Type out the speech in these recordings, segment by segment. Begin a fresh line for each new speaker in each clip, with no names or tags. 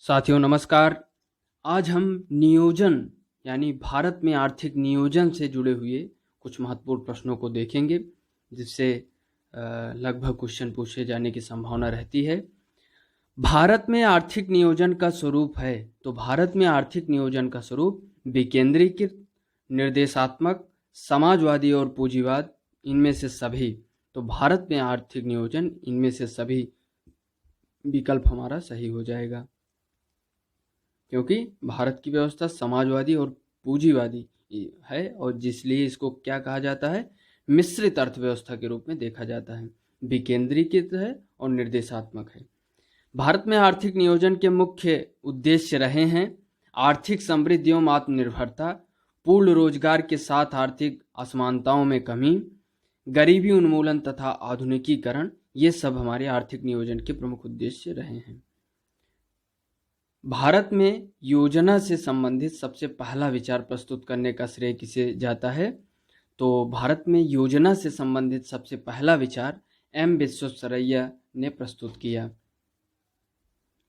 साथियों नमस्कार। आज हम नियोजन यानी भारत में आर्थिक नियोजन से जुड़े हुए कुछ महत्वपूर्ण प्रश्नों को देखेंगे, जिससे लगभग क्वेश्चन पूछे जाने की संभावना रहती है। भारत में आर्थिक नियोजन का स्वरूप है, तो भारत में आर्थिक नियोजन का स्वरूप विकेंद्रीकृत, निर्देशात्मक, समाजवादी और पूंजीवाद, इनमें से सभी। तो भारत में आर्थिक नियोजन, इनमें से सभी विकल्प हमारा सही हो जाएगा, क्योंकि भारत की व्यवस्था समाजवादी और पूंजीवादी है, और जिसलिए इसको क्या कहा जाता है, मिश्रित अर्थव्यवस्था के रूप में देखा जाता है। विकेंद्रीकृत है और निर्देशात्मक है। भारत में आर्थिक नियोजन के मुख्य उद्देश्य रहे हैं आर्थिक समृद्धि एवं आत्मनिर्भरता, पूर्ण रोजगार के साथ आर्थिक असमानताओं में कमी, गरीबी उन्मूलन तथा आधुनिकीकरण। ये सब हमारे आर्थिक नियोजन के प्रमुख उद्देश्य रहे हैं। भारत में योजना से संबंधित सबसे पहला विचार प्रस्तुत करने का श्रेय किसे जाता है? तो भारत में योजना से संबंधित सबसे पहला विचार एम विश्वेश्वरैया ने प्रस्तुत किया।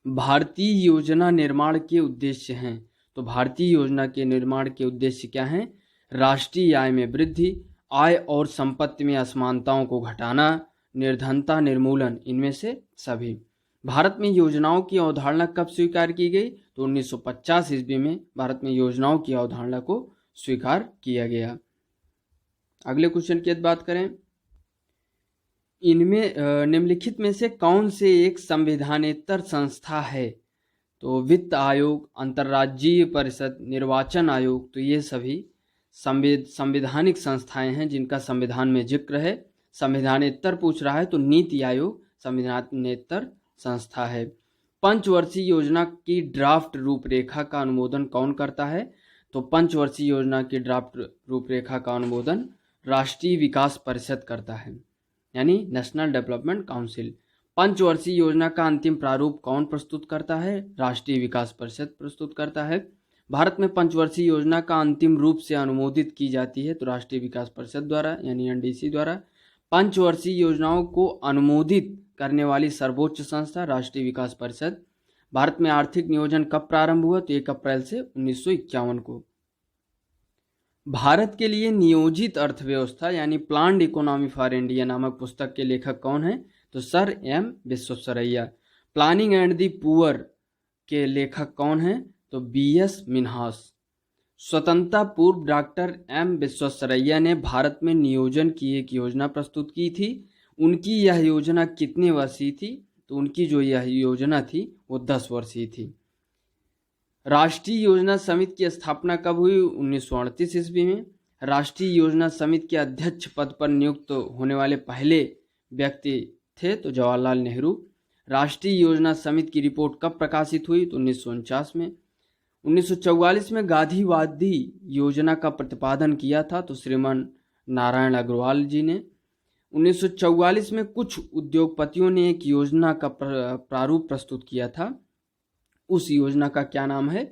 भारतीय योजना निर्माण के उद्देश्य हैं। तो भारतीय योजना के निर्माण के उद्देश्य क्या हैं? राष्ट्रीय आय में वृद्धि, आय और संपत्ति में असमानताओं को घटाना, निर्धनता निर्मूलन, इनमें से सभी। भारत में योजनाओं की अवधारणा कब स्वीकार की गई? तो 1950 ईस्वी में भारत में योजनाओं की अवधारणा को स्वीकार किया गया। अगले क्वेश्चन की बात करें, इनमें निम्नलिखित में से कौन से एक संविधानेतर संस्था है? तो वित्त आयोग, अंतर्राज्यीय परिषद, निर्वाचन आयोग, तो ये सभी संवैधानिक संस्थाएं हैं जिनका संविधान में जिक्र है। संविधानेतर पूछ रहा है तो नीति आयोग संविधानेतर संस्था है। पंचवर्षीय योजना की ड्राफ्ट रूपरेखा का अनुमोदन कौन करता है? तो पंचवर्षीय योजना की ड्राफ्ट रूपरेखा का अनुमोदन राष्ट्रीय विकास परिषद करता है, यानी नेशनल डेवलपमेंट काउंसिल। पंचवर्षीय योजना का अंतिम प्रारूप कौन प्रस्तुत करता है? राष्ट्रीय विकास परिषद प्रस्तुत करता है। भारत में पंचवर्षीय योजना का अंतिम रूप से अनुमोदित की जाती है तो राष्ट्रीय विकास परिषद द्वारा, यानी एनडीसी द्वारा। पंचवर्षीय योजनाओं को अनुमोदित करने वाली सर्वोच्च संस्था राष्ट्रीय विकास परिषद। भारत में आर्थिक नियोजन कब प्रारंभ हुआ? तो 1 अप्रैल से 1951 को। भारत के लिए नियोजित अर्थव्यवस्था यानी प्लान्ड इकोनॉमी फॉर इंडिया नामक पुस्तक के लेखक कौन है? तो sir M Visvesvaraya. Planning and the poor के लेखक कौन है? तो बीएस मिन्हास। स्वतंत्रता पूर्व डॉक्टर एम विश्वेश्वरैया ने भारत में नियोजन की एक योजना प्रस्तुत की थी। उनकी यह योजना कितने वर्षीय थी? तो उनकी जो यह योजना थी वो 10 वर्षीय थी। राष्ट्रीय योजना समिति की स्थापना कब हुई? 1938 ईस्वी में। राष्ट्रीय योजना समिति के अध्यक्ष पद पर नियुक्त होने वाले पहले व्यक्ति थे तो जवाहरलाल नेहरू। राष्ट्रीय योजना समिति की रिपोर्ट कब प्रकाशित हुई? तो 1949 में। 1944 में गांधीवादी योजना का प्रतिपादन किया था तो श्रीमान नारायण अग्रवाल जी ने। 1944 में कुछ उद्योगपतियों ने एक योजना का प्रारूप प्रस्तुत किया था। उस योजना का क्या नाम है?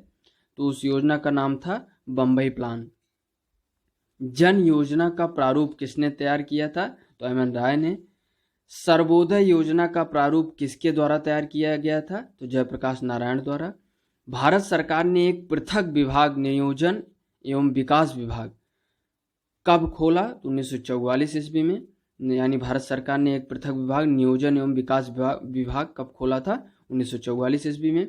तो उस योजना का नाम था बम्बई प्लान। जन योजना का प्रारूप किसने तैयार किया था? तो एम एन राय ने। सर्वोदय योजना का प्रारूप किसके द्वारा तैयार किया गया था? तो जयप्रकाश नारायण द्वारा। भारत सरकार ने एक पृथक विभाग नियोजन एवं विकास विभाग कब खोला? तो 1944 ईस्वी में, यानी भारत सरकार ने एक पृथक विभाग नियोजन एवं विकास विभाग कब खोला था? 1944 ईस्वी में।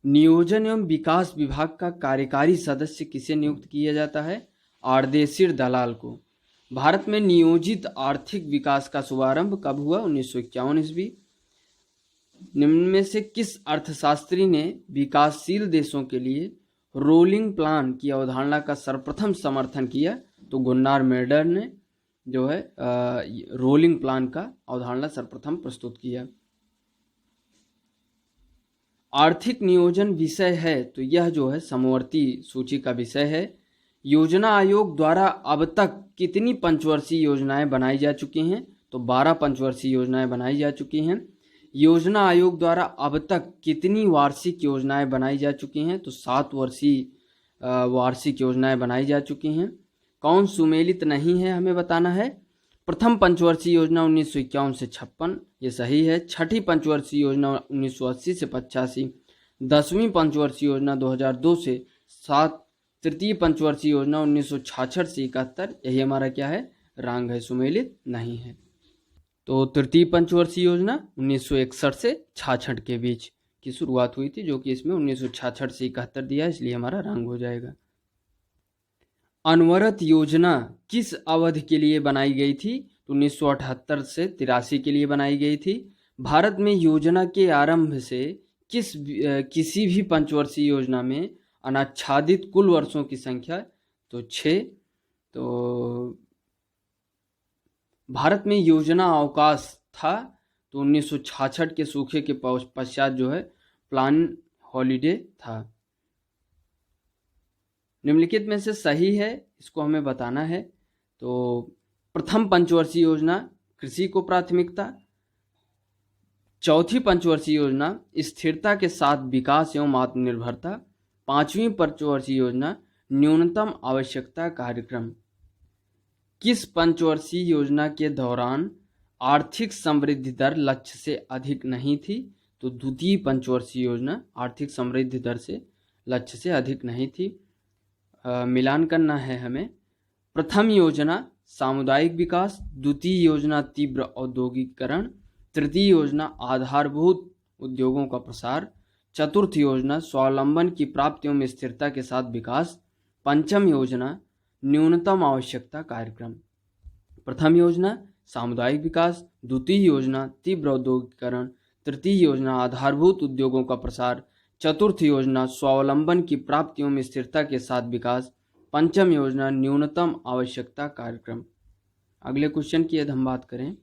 नियोजन एवं विकास विभाग का कार्यकारी सदस्य किसे नियुक्त किया जाता है? आर्देशिर दलाल को। भारत में नियोजित आर्थिक विकास का शुभारंभ कब हुआ? 1951 ईस्वी। निम्न में से किस अर्थशास्त्री ने विकासशील देशों के लिए रोलिंग प्लान की अवधारणा का सर्वप्रथम समर्थन किया? तो गुन्नार मेडर ने जो है रोलिंग प्लान का अवधारणा सर्वप्रथम प्रस्तुत किया। आर्थिक नियोजन विषय है तो यह जो है समवर्ती सूची का विषय है। योजना आयोग द्वारा अब तक कितनी पंचवर्षीय योजनाएं बनाई जा चुकी हैं? तो 12 पंचवर्षीय योजनाएं बनाई जा चुकी हैं। योजना आयोग द्वारा अब तक कितनी वार्षिक योजनाएं बनाई जा चुकी हैं? तो 7 वर्षीय वार्षिक योजनाएं बनाई जा चुकी हैं। कौन सुमेलित नहीं है हमें बताना है। प्रथम पंचवर्षीय योजना 1951 से 56, ये सही है। छठी पंचवर्षीय योजना 1980 से 85, 10वीं पंचवर्षीय योजना 2002 से 7, तृतीय पंचवर्षीय योजना 1966 से 71, यही हमारा क्या है, रॉन्ग है, सुमेलित नहीं है। तो तृतीय पंचवर्षीय योजना 1961 से 66 के बीच की शुरुआत हुई थी, जो कि इसमें 1966 से 71 दिया, इसलिए हमारा रॉन्ग हो जाएगा। अनवरत योजना किस अवधि के लिए बनाई गई थी? तो 1978 से 83 के लिए बनाई गई थी। भारत में योजना के आरंभ से किसी भी पंचवर्षीय योजना में अनाच्छादित कुल वर्षों की संख्या तो 6। तो भारत में योजना अवकाश था तो 1966 के सूखे के पश्चात जो है प्लान हॉलिडे था। निम्नलिखित में से सही है, इसको हमें बताना है। तो प्रथम पंचवर्षीय योजना कृषि को प्राथमिकता, चौथी पंचवर्षीय योजना स्थिरता के साथ विकास एवं आत्मनिर्भरता, पांचवी पंचवर्षीय योजना न्यूनतम आवश्यकता कार्यक्रम। किस पंचवर्षीय योजना के दौरान आर्थिक समृद्धि दर लक्ष्य से अधिक नहीं थी? तो द्वितीय पंचवर्षीय योजना आर्थिक समृद्धि दर से लक्ष्य से अधिक नहीं थी। मिलान करना है हमें। प्रथम योजना सामुदायिक विकास, द्वितीय योजना तीव्र औद्योगिकरण, तृतीय योजना आधारभूत उद्योगों का प्रसार, चतुर्थ योजना स्वावलंबन की प्राप्ति एवं स्थिरता के साथ विकास, पंचम योजना न्यूनतम आवश्यकता कार्यक्रम। प्रथम योजना सामुदायिक विकास, द्वितीय योजना तीव्र औद्योगिकरण, तृतीय योजना आधारभूत उद्योगों का प्रसार, चतुर्थ योजना स्वावलंबन की प्राप्ति एवं स्थिरता के साथ विकास, पंचम योजना न्यूनतम आवश्यकता कार्यक्रम। अगले क्वेश्चन की यदि हम बात करें,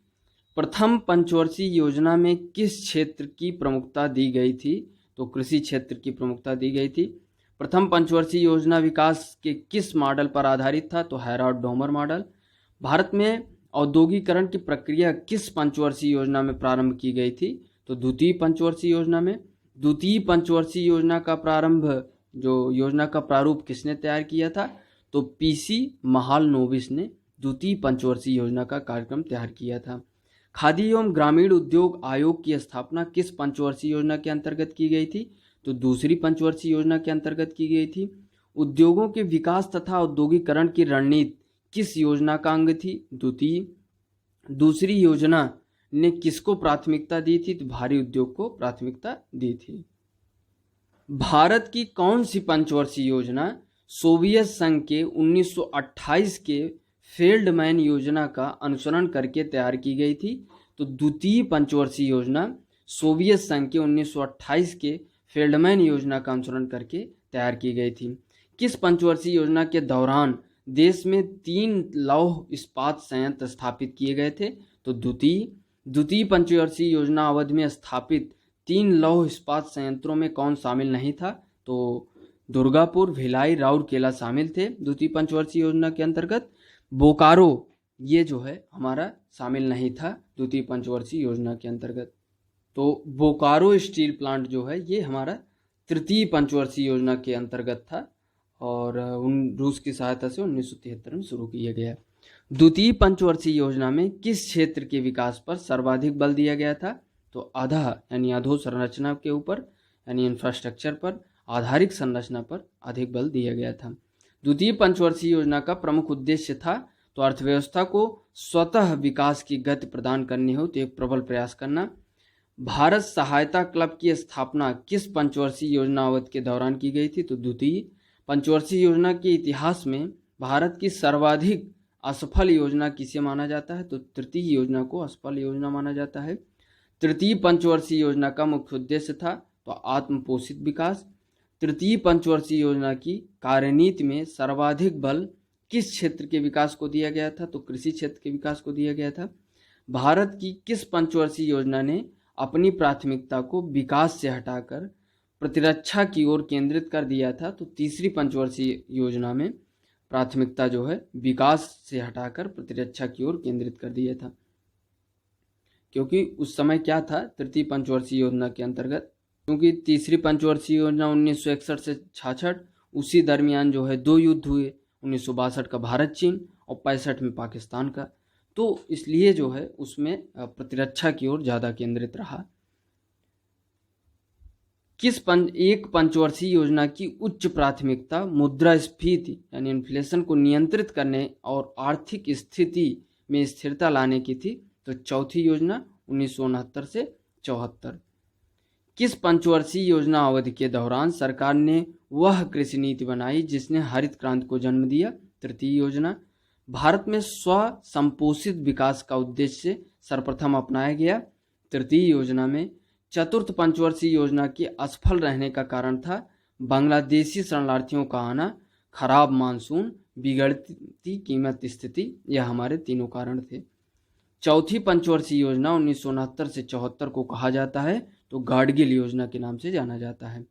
प्रथम पंचवर्षीय योजना में किस क्षेत्र की प्रमुखता दी गई थी? तो कृषि क्षेत्र की प्रमुखता दी गई थी। प्रथम पंचवर्षीय योजना विकास के किस मॉडल पर आधारित था? तो हैराल्ड-डोमर मॉडल। भारत में औद्योगिकरण की प्रक्रिया किस पंचवर्षीय योजना में प्रारंभ की गई थी? तो द्वितीय पंचवर्षीय योजना में। द्वितीय पंचवर्षीय योजना का प्रारंभ, जो योजना का प्रारूप किसने तैयार किया था? तो पीसी महालनोबिस ने द्वितीय पंचवर्षीय योजना का कार्यक्रम तैयार किया था। खादी एवं ग्रामीण उद्योग आयोग की स्थापना किस पंचवर्षीय योजना के अंतर्गत की गई थी? तो दूसरी पंचवर्षीय योजना के अंतर्गत की गई थी। उद्योगों के विकास तथा औद्योगिकरण की रणनीति किस योजना का अंग थी? द्वितीय। दूसरी योजना ने किसको प्राथमिकता दी थी? तो भारी उद्योग को प्राथमिकता दी थी। भारत की कौन सी पंचवर्षीय योजना सोवियत संघ के 1928 के फेल्डमैन योजना का अनुसरण करके तैयार की गई थी? तो द्वितीय पंचवर्षीय योजना सोवियत संघ के 1928 के फेल्डमैन योजना का अनुसरण करके तैयार की गई थी। किस पंचवर्षीय योजना के दौरान देश में 3 लौह इस्पात संयंत्र स्थापित किए गए थे? तो द्वितीय पंचवर्षीय योजना अवधि में स्थापित 3 लौह इस्पात संयंत्रों में कौन शामिल नहीं था? तो दुर्गापुर, भिलाई, राउरकेला शामिल थे द्वितीय पंचवर्षीय योजना के अंतर्गत। बोकारो ये जो है हमारा शामिल नहीं था द्वितीय पंचवर्षीय योजना के अंतर्गत। तो बोकारो स्टील प्लांट जो है ये हमारा तृतीय पंचवर्षीय योजना के अंतर्गत था और रूस की सहायता से 1973 में शुरू किया गया। द्वितीय पंचवर्षीय योजना में किस क्षेत्र के विकास पर सर्वाधिक बल दिया गया था? तो यानी अधोसंरचना के ऊपर यानी इंफ्रास्ट्रक्चर पर, आधारिक संरचना पर अधिक बल दिया गया था। द्वितीय पंचवर्षीय योजना का प्रमुख उद्देश्य था तो अर्थव्यवस्था को स्वतः विकास की गति प्रदान करनी हो तो एक प्रबल प्रयास करना। भारत सहायता क्लब की स्थापना किस पंचवर्षीय योजना अवधि के दौरान की गई थी? तो द्वितीय पंचवर्षीय योजना के इतिहास में भारत की सर्वाधिक असफल योजना किसे माना जाता है? तो तृतीय योजना को असफल योजना माना जाता है। तृतीय पंचवर्षीय योजना का मुख्य उद्देश्य था तो आत्मपोषित विकास। तृतीय पंचवर्षीय योजना की कार्यनीति में सर्वाधिक बल किस क्षेत्र के विकास को दिया गया था? तो कृषि क्षेत्र के विकास को दिया गया था। भारत की किस पंचवर्षीय योजना ने अपनी प्राथमिकता को विकास से हटाकर प्रतिरक्षा की ओर केंद्रित कर दिया था? तो तीसरी पंचवर्षीय योजना में प्राथमिकता जो है विकास से हटाकर प्रतिरक्षा की ओर केंद्रित कर दिया था, क्योंकि उस समय क्या था तृतीय पंचवर्षीय योजना के अंतर्गत, क्योंकि तीसरी पंचवर्षीय योजना 1961 से 66, उसी दरमियान जो है 2 युद्ध हुए, 1962 का भारत चीन और 65 में पाकिस्तान का। तो इसलिए जो है उसमें प्रतिरक्षा की ओर ज़्यादा केंद्रित रहा। एक पंचवर्षीय योजना की उच्च प्राथमिकता मुद्रास्फीति यानी इन्फ्लेशन को नियंत्रित करने और आर्थिक स्थिति में स्थिरता लाने की थी। तो चौथी योजना 1969 से 74। किस पंचवर्षीय योजना अवधि के दौरान सरकार ने वह कृषि नीति बनाई जिसने हरित क्रांति को जन्म दिया? तृतीय योजना। भारत में स्व संपोषित विकास का उद्देश्य सर्वप्रथम अपनाया गया। तृतीय योजना में चतुर्थ पंचवर्षीय योजना के असफल रहने का कारण था बांग्लादेशी शरणार्थियों का आना, खराब मानसून, बिगड़ती कीमत स्थिति। यह हमारे तीनों कारण थे। चौथी पंचवर्षीय योजना 1969 से 74 को कहा जाता है तो गाडगिल योजना के नाम से जाना जाता है।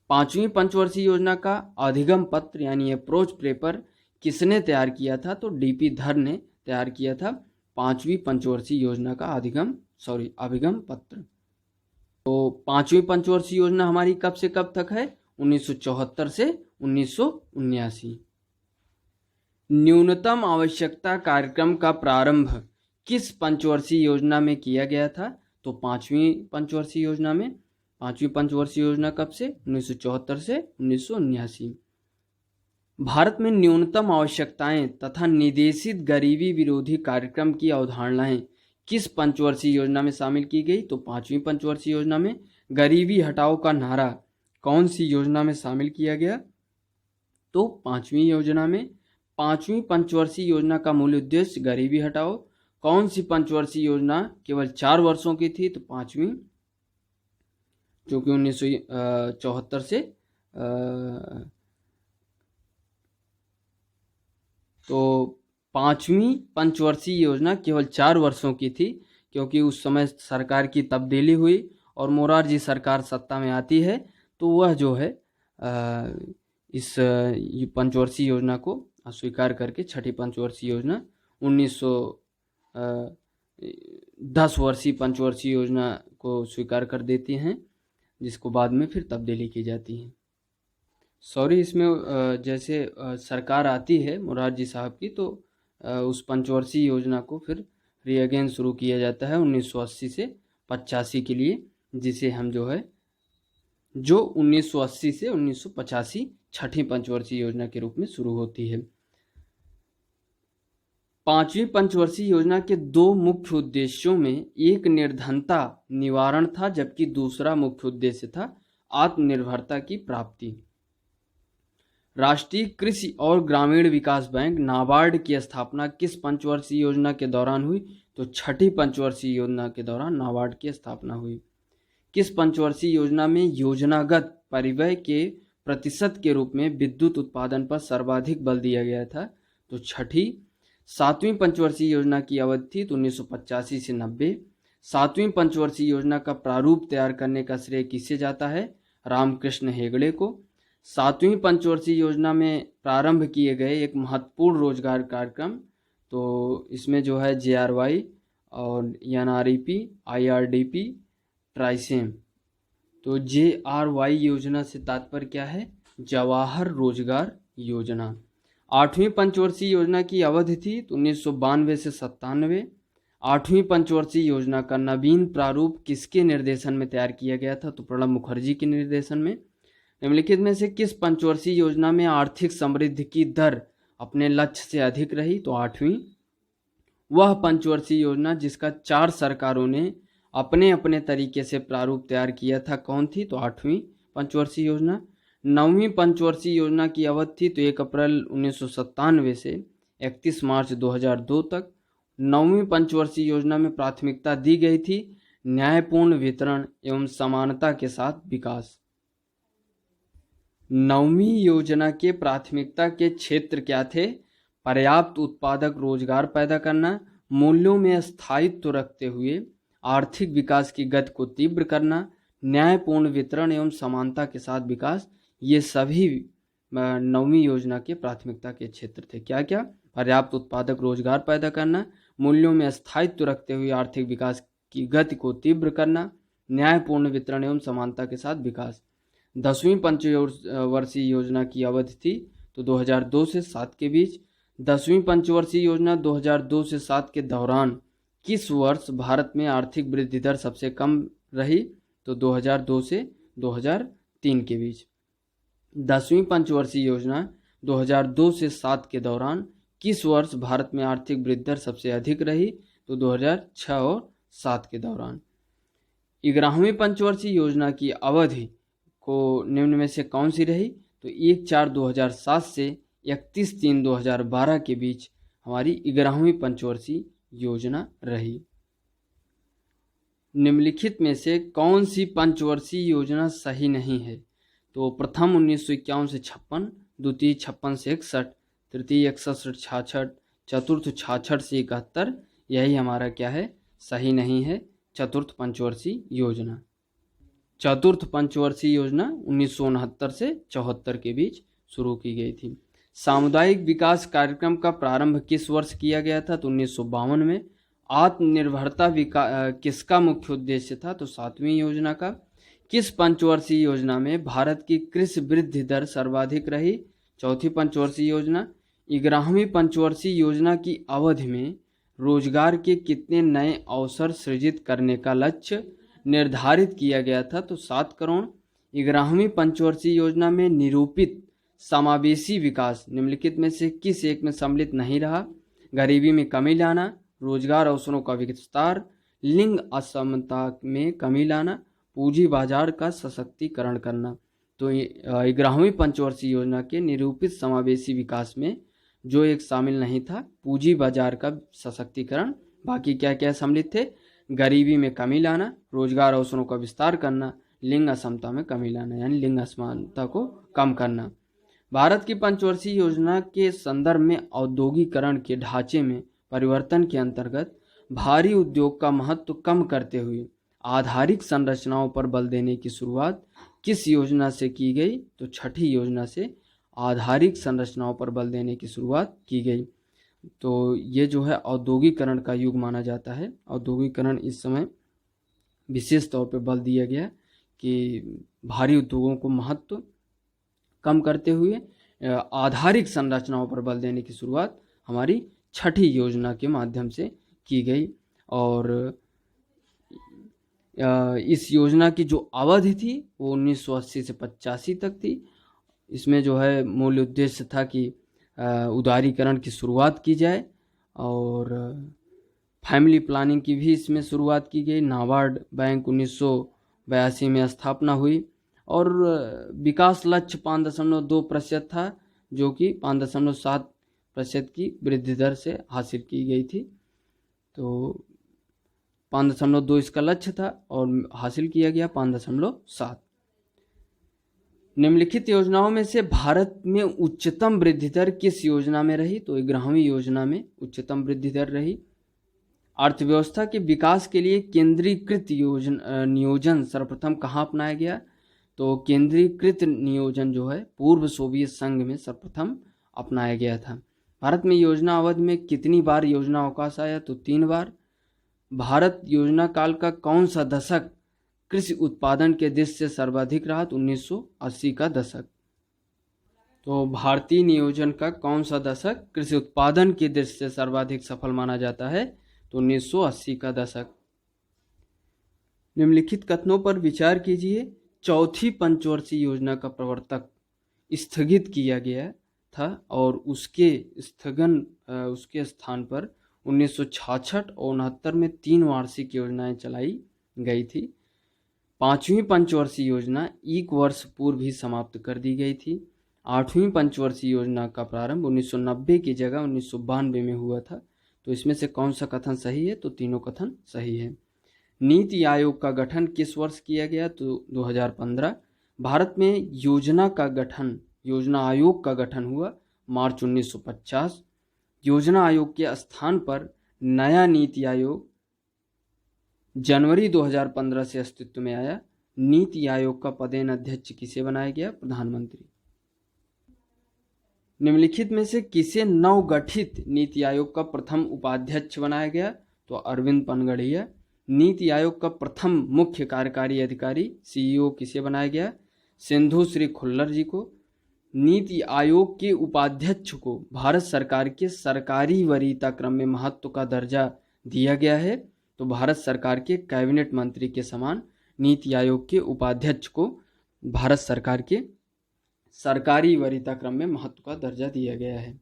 पांचवी पंचवर्षीय योजना का अधिगम पत्र यानी अप्रोच पेपर किसने तैयार किया था? तो डीपी धर ने तैयार किया था पांचवी पंचवर्षीय योजना का अभिगम पत्र। तो पांचवी पंचवर्षीय योजना हमारी कब से कब तक है? 1974 से 1979। न्यूनतम आवश्यकता कार्यक्रम का प्रारंभ किस पंचवर्षीय योजना में किया गया था? तो पांचवी पंचवर्षीय योजना में। पांचवी पंचवर्षीय योजना कब से? 1974 से 1979। भारत में न्यूनतम आवश्यकताएं तथा निर्देशित गरीबी विरोधी कार्यक्रम की अवधारणाएं किस पंचवर्षीय योजना में शामिल की गई? तो पांचवी पंचवर्षीय योजना में। गरीबी हटाओ का नारा कौन सी योजना में शामिल किया गया? तो पांचवी योजना में। पांचवी पंचवर्षीय योजना का मूल उद्देश्य गरीबी हटाओ। कौन सी पंचवर्षीय योजना केवल 4 वर्षों की थी? तो पांचवी, जो कि 1974 से तो पांचवी पंचवर्षीय योजना केवल 4 वर्षों की थी, क्योंकि उस समय सरकार की तब्दीली हुई और मोरारजी सरकार सत्ता में आती है, तो वह जो है इस पंचवर्षीय योजना को अस्वीकार करके छठी पंचवर्षीय योजना 10 वर्षीय पंचवर्षीय योजना को स्वीकार कर देती हैं, जिसको बाद में फिर तब्दीली की जाती है। इसमें जैसे सरकार आती है मोरारजी साहब की, तो उस पंचवर्षीय योजना को फिर रीअगेन शुरू किया जाता है 1980 से 85 के लिए, जिसे हम जो 1980 से 1985 छठी पंचवर्षीय योजना के रूप में शुरू होती है। पांचवी पंचवर्षीय योजना के 2 मुख्य उद्देश्यों में एक निर्धनता निवारण था, जबकि दूसरा मुख्य उद्देश्य था आत्मनिर्भरता की प्राप्ति। राष्ट्रीय कृषि और ग्रामीण विकास बैंक नाबार्ड की स्थापना किस पंचवर्षीय योजना के दौरान हुई? तो छठी पंचवर्षीय योजना के दौरान नाबार्ड की स्थापना हुई। किस पंचवर्षीय योजना में योजनागत परिव्यय के प्रतिशत के रूप में विद्युत उत्पादन पर सर्वाधिक बल दिया गया था? तो छठी। सातवीं पंचवर्षीय योजना की अवधि थी तो 1985 से 90। सातवीं पंचवर्षीय योजना का प्रारूप तैयार करने का श्रेय किसे जाता है? रामकृष्ण हेगड़े को। सातवीं पंचवर्षीय योजना में प्रारंभ किए गए एक महत्वपूर्ण रोजगार कार्यक्रम, तो इसमें जो है JRY और NREP, IRDP, ट्राइसेम। तो JRY योजना से तात्पर्य क्या है? जवाहर रोजगार योजना। आठवीं पंचवर्षीय योजना की अवधि थी तो 1992 से 97। आठवीं पंचवर्षीय योजना का नवीन प्रारूप किसके निर्देशन में तैयार किया गया था? तो प्रणब मुखर्जी के निर्देशन में। निम्नलिखित में से किस पंचवर्षीय योजना में आर्थिक समृद्धि की दर अपने लक्ष्य से अधिक रही? तो आठवीं। वह पंचवर्षीय योजना जिसका 4 सरकारों ने अपने अपने तरीके से प्रारूप तैयार किया था कौन थी? तो आठवीं पंचवर्षीय योजना। नौवीं पंचवर्षीय योजना की अवधि थी तो 1 अप्रैल 1997 से 31 मार्च 2002 तक। नौवीं पंचवर्षीय योजना में प्राथमिकता दी गई थी न्यायपूर्ण वितरण एवं समानता के साथ विकास। नौवीं योजना के प्राथमिकता के क्षेत्र क्या थे? पर्याप्त उत्पादक रोजगार पैदा करना, मूल्यों में स्थायित्व रखते हुए आर्थिक विकास की गति को तीव्र करना, न्यायपूर्ण वितरण एवं समानता के साथ विकास। ये सभी नौवीं योजना के प्राथमिकता के क्षेत्र थे। क्या क्या? पर्याप्त उत्पादक रोजगार पैदा करना, मूल्यों में स्थायित्व रखते हुए आर्थिक विकास की गति को तीव्र करना, न्यायपूर्ण वितरण एवं समानता के साथ विकास। 10वीं पंचवर्षीय योजना की अवधि थी तो 2002 से 7 के बीच। 10वीं पंचवर्षीय योजना 2002 से 7 के दौरान किस वर्ष भारत में आर्थिक वृद्धि दर सबसे कम रही? तो 2002 से 2003 के बीच। 10वीं पंचवर्षीय योजना 2002 से 7 के दौरान किस वर्ष भारत में आर्थिक वृद्धि दर सबसे अधिक रही? तो 2006 और 7 के दौरान। 11वीं पंचवर्षीय योजना की अवधि को निम्न में से कौन सी रही? तो 1/4/2007 से 31/3/2012 के बीच हमारी 11वीं पंचवर्षीय योजना रही। निम्नलिखित में से कौन सी पंचवर्षीय योजना सही नहीं है? तो प्रथम 1951 से 56, द्वितीय 56 से 61, तृतीय 61 से 66, चतुर्थ 66 से 71, यही हमारा क्या है? सही नहीं है चतुर्थ पंचवर्षीय योजना। चतुर्थ पंचवर्षीय योजना 1969 से 74 के बीच शुरू की गई थी। सामुदायिक विकास कार्यक्रम का प्रारंभ किस वर्ष किया गया था? तो 1952 में। आत्मनिर्भरता किसका मुख्य उद्देश्य था? तो 7वीं योजना का। किस पंचवर्षीय योजना में भारत की कृषि वृद्धि दर सर्वाधिक रही? चौथी पंचवर्षीय योजना। 11वीं पंचवर्षीय योजना की अवधि में रोजगार के कितने नए अवसर सृजित करने का लक्ष्य निर्धारित किया गया था? तो 7 करोड़। 11वीं पंचवर्षीय योजना में निरूपित समावेशी विकास निम्नलिखित में से किस एक में सम्मिलित नहीं रहा? गरीबी में कमी लाना, रोजगार अवसरों का विस्तार, लिंग असमानता में कमी लाना, पूंजी बाजार का सशक्तिकरण करना। तो 11वीं पंचवर्षीय योजना के निरूपित समावेशी विकास में जो एक शामिल नहीं था, पूंजी बाजार का सशक्तिकरण। बाकी क्या क्या सम्मिलित थे? गरीबी में कमी लाना, रोजगार अवसरों का विस्तार करना, लिंग असमता में कमी लाना, यानी लिंग असमानता को कम करना। भारत की पंचवर्षीय योजना के संदर्भ में औद्योगिकरण के ढांचे में परिवर्तन के अंतर्गत भारी उद्योग का महत्व कम करते हुए आधारिक संरचनाओं पर बल देने की शुरुआत किस योजना से की गई? तो 6ठी योजना से आधारिक संरचनाओं पर बल देने की शुरुआत की गई। तो ये जो है औद्योगिकरण का युग माना जाता है। औद्योगिकरण इस समय विशेष तौर पर बल दिया गया कि भारी उद्योगों को महत्व कम करते हुए आधारिक संरचनाओं पर बल देने की शुरुआत हमारी 6ठी योजना के माध्यम से की गई। और इस योजना की जो अवधि थी वो 1980 से 85 तक थी। इसमें जो है मूल उद्देश्य था कि उदारीकरण की शुरुआत की जाए और फैमिली प्लानिंग की भी इसमें शुरुआत की गई। नाबार्ड बैंक 1982 में स्थापना हुई और विकास लक्ष्य 5.2% था, जो कि 5.7% की वृद्धि दर से हासिल की गई थी। तो 5.2 इसका लक्ष्य था और हासिल किया गया 5.7। निम्नलिखित योजनाओं में से भारत में उच्चतम वृद्धि दर किस योजना में रही? तो 11वीं योजना में उच्चतम वृद्धि दर रही। अर्थव्यवस्था के विकास के लिए केंद्रीकृत नियोजन सर्वप्रथम कहाँ अपनाया गया? तो केंद्रीकृत नियोजन जो है पूर्व सोवियत संघ में सर्वप्रथम अपनाया गया था। भारत में योजना अवधि में कितनी बार योजना अवकाश आया? तो 3 बार। भारत योजना काल का कौन सा दशक कृषि उत्पादन के दृष्टि से सर्वाधिक रहा? तो 1980 का दशक। तो भारतीय नियोजन का कौन सा दशक कृषि उत्पादन की दृष्टि से सर्वाधिक सफल माना जाता है? तो 1980 का दशक। निम्नलिखित कथनों पर विचार कीजिए। चौथी पंचवर्षीय योजना का प्रवर्तक स्थगित किया गया था और उसके स्थान पर 1966 और 69 में 3 वार्षिक योजनाएं चलाई गई थी। 5वीं पंचवर्षीय योजना 1 वर्ष पूर्व ही समाप्त कर दी गई थी। 8वीं पंचवर्षीय योजना का प्रारंभ 1990 की जगह 1992 में हुआ था। तो इसमें से कौन सा कथन सही है? तो तीनों कथन सही है। नीति आयोग का गठन किस वर्ष किया गया? तो 2015। भारत में योजना आयोग का गठन हुआ मार्च 1950। योजना आयोग के स्थान पर नया नीति आयोग जनवरी 2015 से अस्तित्व में आया। नीति आयोग का पदेन अध्यक्ष किसे बनाया गया? प्रधानमंत्री। निम्नलिखित में से किसे नवगठित नीति आयोग का प्रथम उपाध्यक्ष बनाया गया? तो अरविंद पनगड़िया। नीति आयोग का प्रथम मुख्य कार्यकारी अधिकारी CEO किसे बनाया गया? सिंधु श्री खुल्लर जी को। नीति आयोग के उपाध्यक्ष को भारत सरकार के सरकारी वरीयता क्रम में महत्व का दर्जा दिया गया है। तो भारत सरकार के कैबिनेट मंत्री के समान नीति आयोग के उपाध्यक्ष को भारत सरकार के सरकारी वरीयता क्रम में महत्व का दर्जा दिया गया है।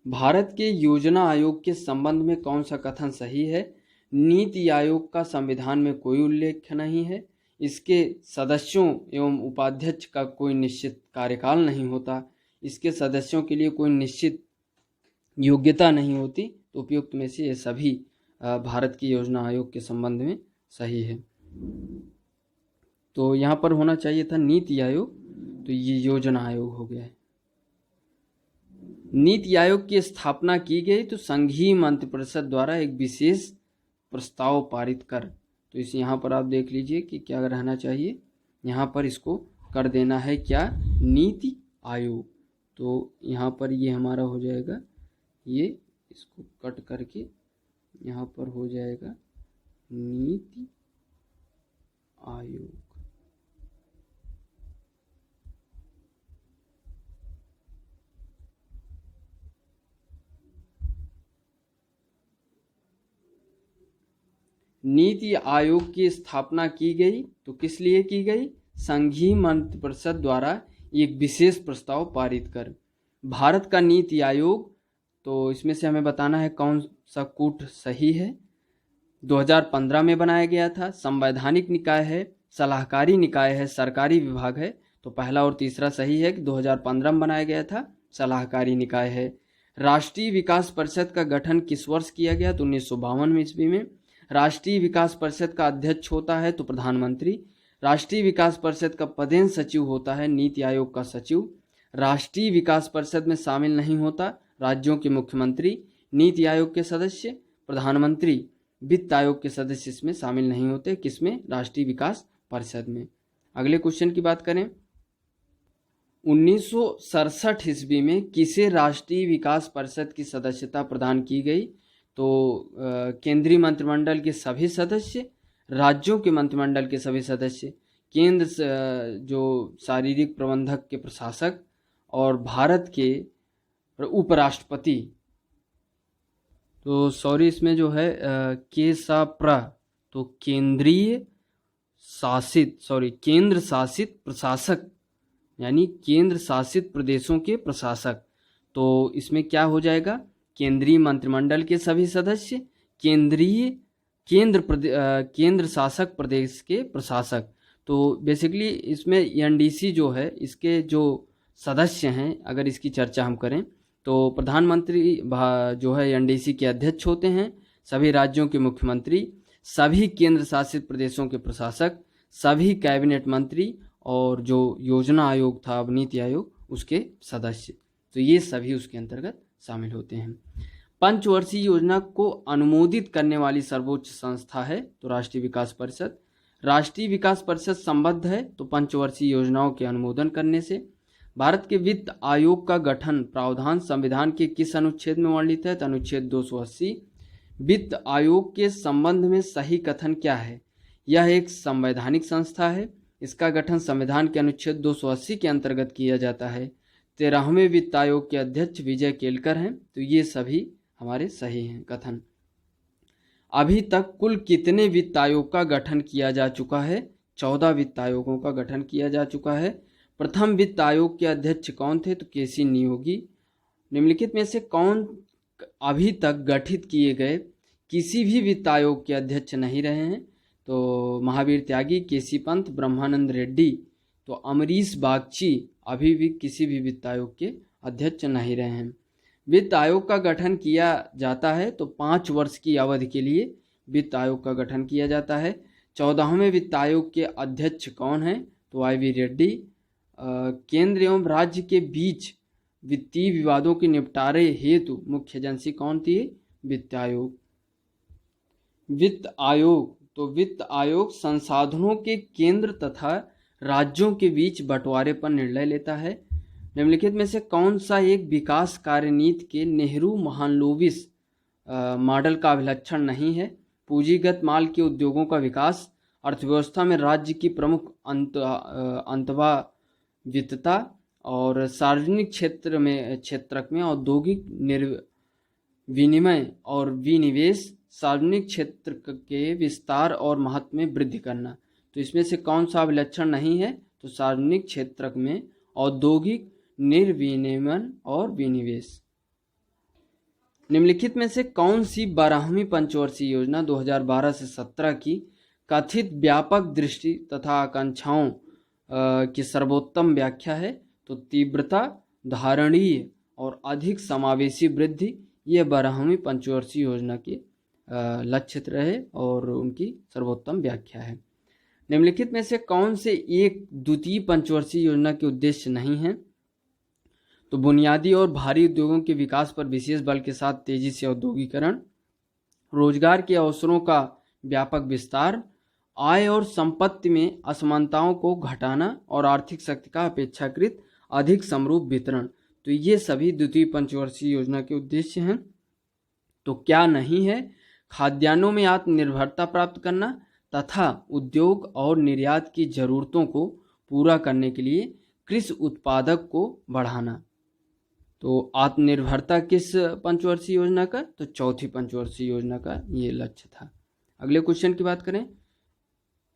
भारत के योजना आयोग के संबंध में कौन सा कथन सही है? नीति आयोग का संविधान में कोई उल्लेख नहीं है। इसके सदस्यों एवं उपाध्यक्ष का कोई निश्चित कार्यकाल नहीं होता। इसके सदस्यों के लिए कोई निश्चित योग्यता नहीं होती। तो उपयुक्त में से ये सभी भारत की योजना आयोग के संबंध में सही है। तो यहाँ पर होना चाहिए था नीति आयोग, तो ये योजना आयोग हो गया है। नीति आयोग की स्थापना की गई तो संघीय मंत्रिपरिषद द्वारा एक विशेष प्रस्ताव पारित कर। तो इस यहाँ पर आप देख लीजिए कि क्या रहना चाहिए, यहाँ पर इसको कर देना है क्या, नीति आयोग। तो यहाँ पर ये हमारा हो जाएगा, ये इसको कट करके यहाँ पर हो जाएगा नीति आयोग। नीति आयोग की स्थापना की गई तो किस लिए की गई? संघीय मंत्रिपरिषद द्वारा एक विशेष प्रस्ताव पारित कर। भारत का नीति आयोग, तो इसमें से हमें बताना है कौन सा कूट सही है। 2015 में बनाया गया था। संवैधानिक निकाय है, सलाहकारी निकाय है, सरकारी विभाग है। तो पहला और तीसरा सही है कि 2015 में बनाया गया था, सलाहकारी निकाय है। राष्ट्रीय विकास परिषद का गठन किस वर्ष किया गया? तो 1952 ईस्वी में। राष्ट्रीय विकास परिषद का अध्यक्ष होता है तो प्रधानमंत्री। राष्ट्रीय विकास परिषद का पदेन सचिव होता है नीति आयोग का सचिव। राष्ट्रीय विकास परिषद में शामिल नहीं होता राज्यों के मुख्यमंत्री, नीति आयोग के सदस्य, प्रधानमंत्री, वित्त आयोग के सदस्य इसमें शामिल नहीं होते। किसमें? राष्ट्रीय विकास परिषद में। अगले क्वेश्चन की बात करें, 1967 ईस्वी में किसे राष्ट्रीय विकास परिषद की सदस्यता प्रदान की गई? तो केंद्रीय मंत्रिमंडल के सभी सदस्य, राज्यों के मंत्रिमंडल के सभी सदस्य, केंद्र जो शारीरिक प्रबंधक के प्रशासक और भारत के उपराष्ट्रपति। तो सॉरी, इसमें जो है तो केंद्र शासित प्रशासक, यानी केंद्र शासित प्रदेशों के प्रशासक। तो इसमें क्या हो जाएगा? केंद्रीय मंत्रिमंडल के सभी सदस्य, केंद्र शासक प्रदेश के प्रशासक। तो बेसिकली इसमें एनडीसी जो है, इसके जो सदस्य हैं, अगर इसकी चर्चा हम करें तो प्रधानमंत्री जो है एनडीसी के अध्यक्ष होते हैं, सभी राज्यों के मुख्यमंत्री, सभी केंद्र शासित प्रदेशों के प्रशासक, सभी कैबिनेट मंत्री और जो योजना आयोग था, नीति आयोग, उसके सदस्य। तो ये सभी उसके अंतर्गत शामिल होते हैं। पंचवर्षीय योजना को अनुमोदित करने वाली सर्वोच्च संस्था है तो राष्ट्रीय विकास परिषद। राष्ट्रीय विकास परिषद संबद्ध है तो पंचवर्षीय योजनाओं के अनुमोदन करने से। भारत के वित्त आयोग का गठन प्रावधान संविधान के किस अनुच्छेद में वर्णित है? तो अनुच्छेद 280। वित्त आयोग के संबंध में सही कथन क्या है? यह एक संवैधानिक संस्था है। इसका गठन संविधान के अनुच्छेद 280 के अंतर्गत किया जाता है। 13वें वित्त आयोग के अध्यक्ष विजय केलकर हैं। तो ये सभी हमारे सही हैं कथन। अभी तक कुल कितने वित्त आयोग का गठन किया जा चुका है? 14 वित्त आयोगों का गठन किया जा चुका है। प्रथम वित्त आयोग के अध्यक्ष कौन थे? तो केसी नियोगी। निम्नलिखित में से कौन अभी तक गठित किए गए किसी भी वित्त आयोग के अध्यक्ष नहीं रहे हैं? तो महावीर त्यागी, केसी पंत, ब्रह्मानंद रेड्डी। तो अमरीश बागची अभी भी किसी भी वित्त आयोग के अध्यक्ष नहीं रहे हैं। वित्त आयोग का गठन किया जाता है तो 5 वर्ष की अवधि के लिए वित्त आयोग का गठन किया जाता है। 14वें वित्त आयोग के अध्यक्ष कौन हैं? तो वाई.वी. रेड्डी। केंद्र एवं राज्य के बीच वित्तीय विवादों के निपटारे हेतु मुख्य एजेंसी कौन थी? वित्त आयोग। वित्त आयोग, तो वित्त आयोग संसाधनों के केंद्र तथा राज्यों के बीच बंटवारे पर निर्णय लेता है। निम्नलिखित में से कौन सा एक विकास कार्यनीति के नेहरू महालनोबिस मॉडल का अभिलक्षण नहीं है? पूंजीगत माल के उद्योगों का विकास, अर्थव्यवस्था में राज्य की प्रमुख अंतर्भा वित्तता और सार्वजनिक क्षेत्रक में औद्योगिक विनिमय और विनिवेश, सार्वजनिक क्षेत्र के विस्तार और महत्व में वृद्धि करना। तो इसमें से कौन सा विलक्षण नहीं है? तो सार्वजनिक क्षेत्र में औद्योगिक निर्विनिमय और विनिवेश। निम्नलिखित में से कौन सी 12वीं पंचवर्षीय योजना 2012 से 17 की कथित व्यापक दृष्टि तथा आकांक्षाओं की सर्वोत्तम व्याख्या है? तो तीव्रता, धारणीय और अधिक समावेशी वृद्धि, ये 12वीं पंचवर्षीय योजना के लक्ष्य रहे और उनकी सर्वोत्तम व्याख्या है। निम्नलिखित में से कौन से एक द्वितीय पंचवर्षीय योजना के उद्देश्य नहीं है? तो बुनियादी और भारी उद्योगों के विकास पर विशेष बल के साथ तेजी से औद्योगिकरण, रोजगार के अवसरों का व्यापक विस्तार, आय और संपत्ति में असमानताओं को घटाना और आर्थिक शक्ति का अपेक्षाकृत अधिक समरूप वितरण। तो ये सभी द्वितीय पंचवर्षीय योजना के उद्देश्य हैं। तो क्या नहीं है? खाद्यान्नों में आत्मनिर्भरता प्राप्त करना तथा उद्योग और निर्यात की जरूरतों को पूरा करने के लिए कृषि उत्पादक को बढ़ाना। तो आत्मनिर्भरता किस पंचवर्षीय योजना का? तो चौथी पंचवर्षीय योजना का ये लक्ष्य था। अगले क्वेश्चन की बात करें,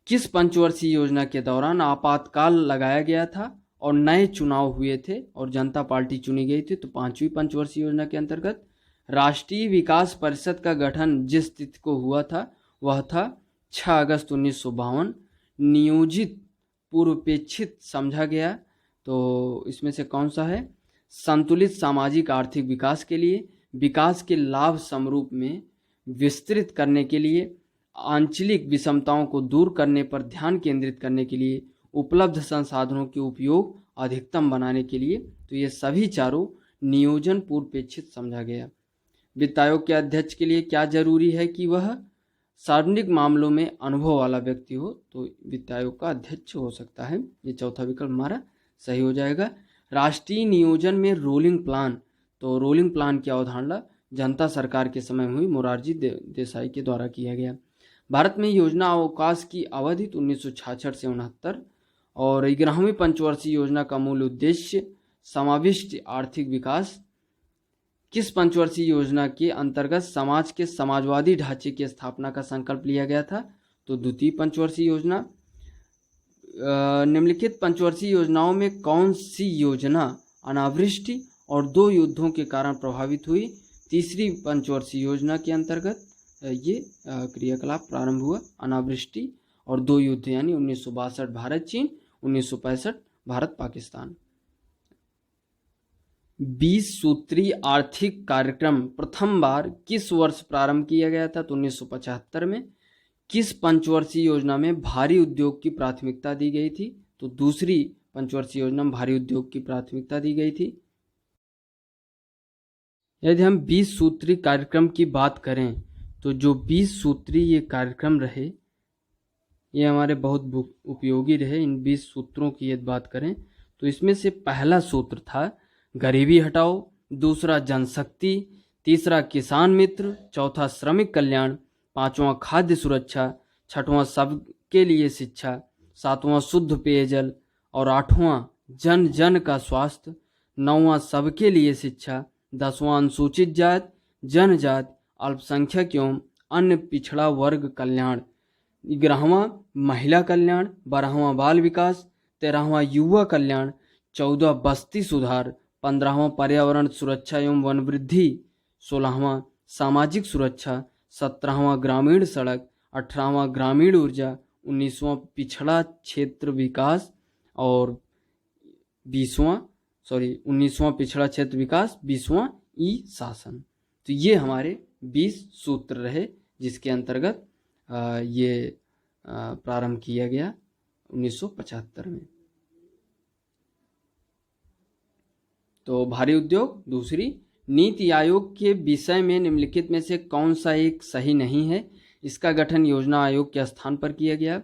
किस पंचवर्षीय योजना के दौरान आपातकाल लगाया गया था और नए चुनाव हुए थे और जनता पार्टी चुनी गई थी? तो 5वीं पंचवर्षीय योजना के अंतर्गत राष्ट्रीय विकास परिषद का गठन जिस तिथि को हुआ था वह था 6 अगस्त 1952। नियोजित पूर्वापेक्षित समझा गया। तो इसमें से कौन सा है? संतुलित सामाजिक आर्थिक विकास के लिए, विकास के लाभ समरूप में विस्तृत करने के लिए, आंचलिक विषमताओं को दूर करने पर ध्यान केंद्रित करने के लिए, उपलब्ध संसाधनों के उपयोग अधिकतम बनाने के लिए। तो ये सभी चारों नियोजन पूर्वापेक्षित समझा गया। वित्त आयोग के अध्यक्ष के लिए क्या जरूरी है कि वह सार्वजनिक मामलों में अनुभव वाला व्यक्ति हो? तो वित्त आयोग का अध्यक्ष हो सकता है। ये चौथा विकल्प हमारा सही हो जाएगा। राष्ट्रीय नियोजन में रोलिंग प्लान, तो रोलिंग प्लान की अवधारणा जनता सरकार के समय में हुई मोरारजी देसाई के द्वारा किया गया। भारत में योजना अवकाश की अवधि 1966 से 69 और 11वीं पंचवर्षीय योजना का मूल उद्देश्य समाविष्ट आर्थिक विकास। किस पंचवर्षीय योजना के अंतर्गत समाज के समाजवादी ढांचे की स्थापना का संकल्प लिया गया था? तो द्वितीय पंचवर्षीय योजना। निम्नलिखित पंचवर्षीय योजनाओं में कौन सी योजना अनावृष्टि और 2 युद्धों के कारण प्रभावित हुई? तीसरी पंचवर्षीय योजना के अंतर्गत ये क्रियाकलाप प्रारंभ हुआ, अनावृष्टि और 2 युद्ध, यानी 1962 भारत चीन, 1965 भारत पाकिस्तान। 20 सूत्री आर्थिक कार्यक्रम प्रथम बार किस वर्ष प्रारंभ किया गया था? तो 1975 में। किस पंचवर्षीय योजना में भारी उद्योग की प्राथमिकता दी गई थी? तो दूसरी पंचवर्षीय योजना में भारी उद्योग की प्राथमिकता दी गई थी। यदि हम 20 सूत्री कार्यक्रम की बात करें तो जो 20 सूत्री ये कार्यक्रम रहे ये हमारे बहुत उपयोगी रहे। इन 20 सूत्रों की यदि बात करें तो इसमें से पहला सूत्र था गरीबी हटाओ, दूसरा जनशक्ति, तीसरा किसान मित्र, चौथा श्रमिक कल्याण, 5वां खाद्य सुरक्षा, 6वां सबके लिए शिक्षा, 7वां शुद्ध पेयजल और 8वां जन जन का स्वास्थ्य, 9वां सबके लिए शिक्षा, 10वां अनुसूचित जाति जनजाति अल्पसंख्यक एवं अन्य पिछड़ा वर्ग कल्याण, 11वां महिला कल्याण, 12वां बाल विकास, 13वां युवा कल्याण, 14वां बस्ती सुधार, 15वां पर्यावरण सुरक्षा एवं वन वृद्धि, 16वां सामाजिक सुरक्षा, 17वां ग्रामीण सड़क, 18वां ग्रामीण ऊर्जा, 19वां पिछड़ा क्षेत्र विकास और 19वां पिछड़ा क्षेत्र विकास, 20वां ई शासन। तो ये हमारे 20 सूत्र रहे जिसके अंतर्गत ये प्रारंभ किया गया 1975 में। तो भारी उद्योग। दूसरी, नीति आयोग के विषय में निम्नलिखित में से कौन सा एक सही नहीं है? इसका गठन योजना आयोग के स्थान पर किया गया।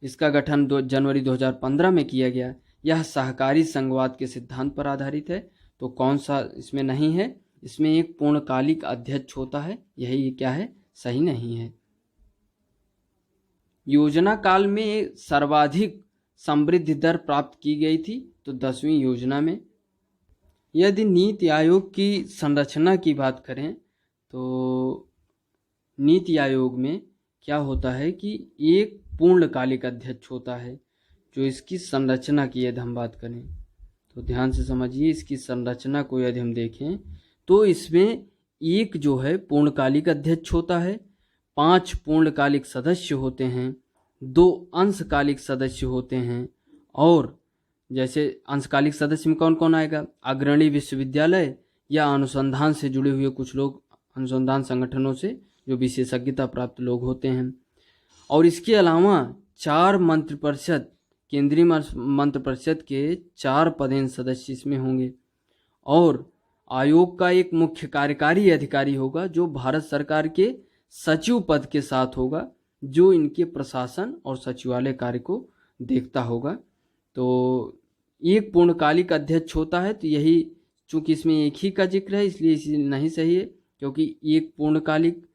इसका गठन जनवरी 2015 में किया गया। यह सहकारी संघवाद के सिद्धांत पर आधारित है। तो कौन सा इसमें नहीं है? इसमें एक पूर्णकालिक अध्यक्ष होता है, यही क्या है? सही नहीं है। योजना काल में सर्वाधिक समृद्धि दर प्राप्त की गई थी? तो 10वीं योजना में। यदि नीति आयोग की संरचना की बात करें तो नीति आयोग में क्या होता है कि एक पूर्णकालिक अध्यक्ष होता है। जो इसकी संरचना की यदि हम बात करें तो ध्यान से समझिए, इसकी संरचना को यदि हम देखें तो इसमें एक जो है पूर्णकालिक अध्यक्ष होता है, 5 पूर्णकालिक सदस्य होते हैं, 2 अंशकालिक सदस्य होते हैं, और जैसे अंशकालिक सदस्य में कौन कौन आएगा? अग्रणी विश्वविद्यालय या अनुसंधान से जुड़े हुए कुछ लोग, अनुसंधान संगठनों से जो विशेषज्ञता प्राप्त लोग होते हैं। और इसके अलावा 4 मंत्रिपरिषद, केंद्रीय मंत्रिपरिषद के 4 पदेन सदस्य इसमें होंगे। और आयोग का एक मुख्य कार्यकारी अधिकारी होगा जो भारत सरकार के सचिव पद के साथ होगा, जो इनके प्रशासन और सचिवालय कार्य को देखता होगा। तो एक पूर्णकालिक अध्यक्ष होता है, तो यही चूंकि इसमें एक ही का जिक्र है इसलिए इसी नहीं सही है, क्योंकि एक पूर्णकालिक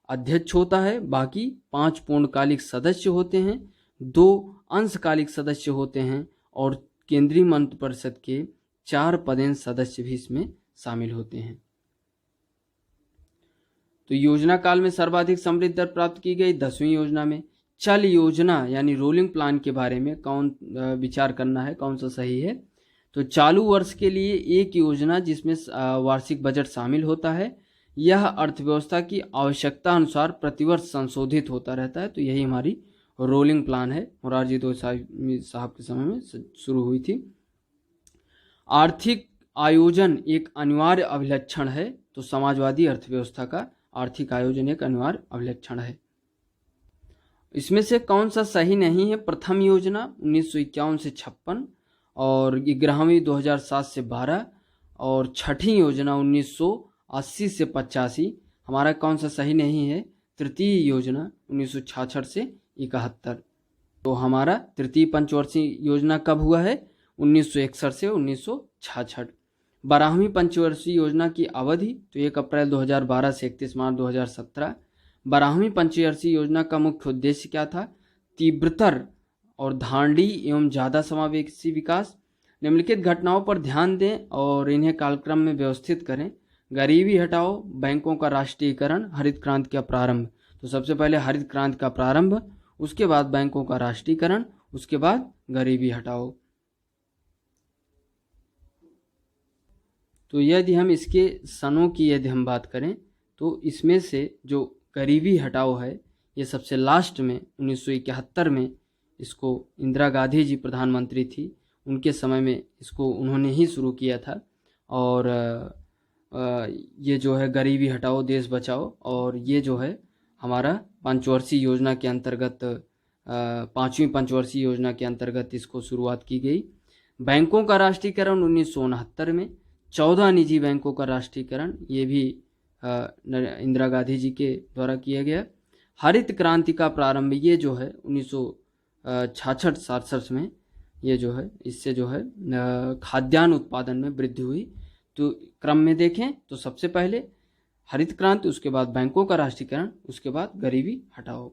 अध्यक्ष होता है, बाकी 5 पूर्णकालिक सदस्य होते हैं, 2 अंशकालिक सदस्य होते हैं, और केंद्रीय मंत्रिपरिषद के 4 पदेन सदस्य भी इसमें शामिल होते हैं। तो योजना काल में सर्वाधिक समृद्धि दर प्राप्त की गई 10वीं योजना में। चल योजना यानी रोलिंग प्लान के बारे में कौन विचार करना है, कौन सा सही है? तो चालू वर्ष के लिए एक योजना जिसमें वार्षिक बजट शामिल होता है, यह अर्थव्यवस्था की आवश्यकता अनुसार प्रतिवर्ष संशोधित होता रहता है। तो यही हमारी रोलिंग प्लान है, मोरारजी देसाई साहब के समय में शुरू हुई थी। आर्थिक आयोजन एक अनिवार्य अभिलक्षण है, तो समाजवादी अर्थव्यवस्था का आर्थिक आयोजन एक अनिवार्य अभिलक्षण है। इसमें से कौन सा सही नहीं है? प्रथम योजना 1951 से 56, और 11वीं 2007 से 12, और छठी योजना 1980 से 85। हमारा कौन सा सही नहीं है? तृतीय योजना 1966 से 71। तो हमारा तृतीय पंचवर्षीय योजना कब हुआ है? 1961 से 1966। 12वीं पंचवर्षीय योजना की अवधि तो 1 अप्रैल 2012 से 31 मार्च 2017। 12वीं पंचवर्षीय योजना का मुख्य उद्देश्य क्या था? तीव्रतर और धांडी एवं ज़्यादा समावेशी विकास। निम्नलिखित घटनाओं पर ध्यान दें और इन्हें कालक्रम में व्यवस्थित करें। गरीबी हटाओ, बैंकों का राष्ट्रीयकरण, हरित क्रांति का प्रारंभ। तो सबसे पहले हरित क्रांति का प्रारंभ, उसके बाद बैंकों का राष्ट्रीयकरण, उसके बाद गरीबी हटाओ। तो यदि हम इसके सनों की यदि हम बात करें तो इसमें से जो गरीबी हटाओ है ये सबसे लास्ट में 1971 में इसको इंदिरा गांधी जी प्रधानमंत्री थी, उनके समय में इसको उन्होंने ही शुरू किया था। और ये जो है गरीबी हटाओ देश बचाओ, और ये जो है हमारा पंचवर्षीय योजना के अंतर्गत 5वीं पंचवर्षीय योजना के अंतर्गत इसको शुरुआत की गई। बैंकों का राष्ट्रीयकरण 1969 में, 14 निजी बैंकों का राष्ट्रीयकरण ये भी इंदिरा गांधी जी के द्वारा किया गया। हरित क्रांति का प्रारंभ ये जो है 1966-67 में, ये जो है इससे जो है खाद्यान्न उत्पादन में वृद्धि हुई। तो क्रम में देखें तो सबसे पहले हरित क्रांति, उसके बाद बैंकों का राष्ट्रीयकरण, उसके बाद गरीबी हटाओ।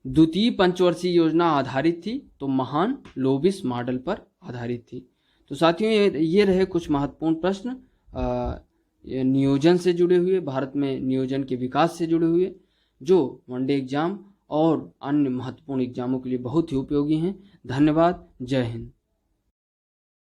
द्वितीय पंचवर्षीय योजना आधारित थी तो महान लोबिस मॉडल पर आधारित थी। तो साथियों ये रहे कुछ महत्वपूर्ण प्रश्न नियोजन से जुड़े हुए, भारत में नियोजन के विकास से जुड़े हुए, जो वनडे एग्जाम और अन्य महत्वपूर्ण एग्जामों के लिए बहुत ही उपयोगी हैं। धन्यवाद। जय हिंद।